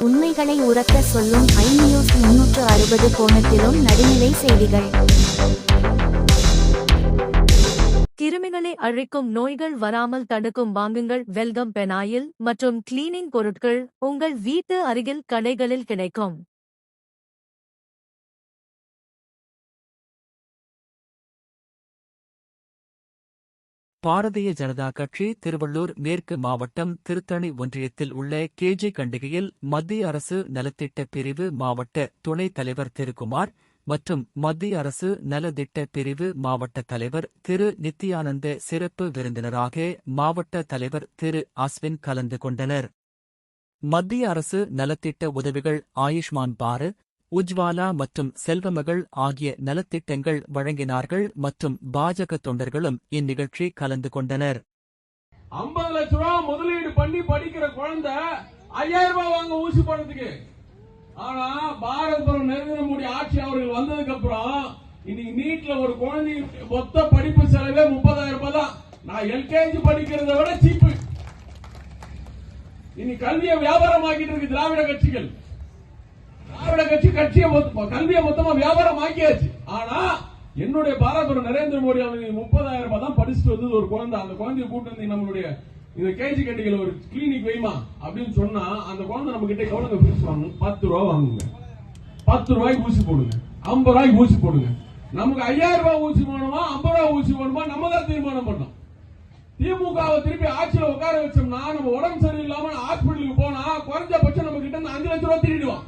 உண்மைகளை உரக்க சொல்லும் iNews 360 கோணத்திலும் நடுநிலை செய்திகள். கிருமிகளை அழிக்கும் நோய்கள் வராமல் தடுக்கும் வாங்குங்கள் வெல்கம் பெனாயில் மற்றும் கிளீனிங் பொருட்கள் உங்கள் வீட்டு அருகில் கடைகளில் கிடைக்கும். பாரதிய ஜனதா கட்சி திருவள்ளூர் மேற்கு மாவட்டம் திருத்தணி ஒன்றியத்தில் உள்ள கேஜி கண்டிகையில் மத்திய அரசு நலத்திட்ட பிரிவு மாவட்ட துணைத் தலைவர் திருக்குமார் மற்றும் மத்திய அரசு நலத்திட்ட பிரிவு மாவட்ட தலைவர் திரு நித்யானந்த சிறப்பு விருந்தினராக மாவட்ட தலைவர் திரு அஸ்வின் கலந்து கொண்டனர். மத்திய அரசு நலத்திட்ட உதவிகள் ஆயுஷ்மான் பாரத், உஜ்வாலா மற்றும் செல்வமகள் ஆகிய நலத்திட்டங்கள் வழங்கினார்கள் மற்றும் பாஜக தொண்டர்களும் இந்நிகழ்ச்சி கலந்து கொண்டனர். 50 லட்சம் ரூபாய் முதலீடு பண்ணி படிக்கிற குழந்தை 5000 ரூபாய் வாங்க ஊசி போடுறதுக்கு. ஆனா பாரத நரேந்திர மோடி ஆட்சி அவர்கள் வந்ததுக்கு அப்புறம் இன்னைக்கு நீட்ல ஒரு குழந்தை மொத்த படிப்பு செலவே 30,000 ரூபாய் தான். நான் எல்கேஜி படிக்கிறத விட சீப்பு. இனி கல்வியை வியாபாரமாக்கிட்டு இருக்கு திராவிட கட்சிகள். திராவிட கட்சியை கல்வியை மொத்தமா வியாபாரம் ஆக்கியாச்சு. ஆனா என்னுடைய பாரத நரேந்திர மோடி அவர்கள் 30,000 ரூபாய் தான் படிச்சுட்டு வந்தது ஒரு குழந்தை. அந்த குழந்தைய கூட்டு வந்து நம்மளுடைய இந்த கேஜி கட்டிகள் ஒரு கிளினிக் வைமா அப்படின்னு சொன்னா அந்த குழந்தை நம்ம கிட்ட எவ்வளவு ஃபீஸ் வாங்கணும்? 10 ரூபாய் வாங்குங்க. 10 ரூபாய்க்கு ஊசி போடுங்க, 50 ரூபாய்க்கு ஊசி போடுங்க. நமக்கு 5000 ரூபாய் ஊசி வேணுமா 50 ரூபாய் ஊசி வேணுமா நம்ம தான் தீர்மானம் பண்ணோம். திமுகவை திருப்பி ஆட்சியில உட்கார வச்சோம்னா நம்ம உடம்பு சரியில்லாம ஹாஸ்பிட்டலுக்கு போனா குறைஞ்சபட்சம் நம்ம கிட்ட 5 லட்சம் ரூபாய் திருடிடுவான்.